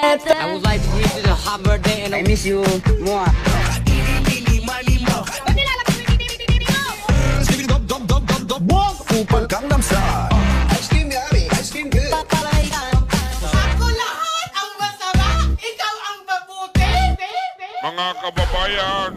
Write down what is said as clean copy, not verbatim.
I would like to wish you a happy birthday and I miss you more. Upal Gangnam Style. Ice cream yummy, ice cream good. Ako lahat ang masama, ikaw ang mabuti, baby. Mga kababayan,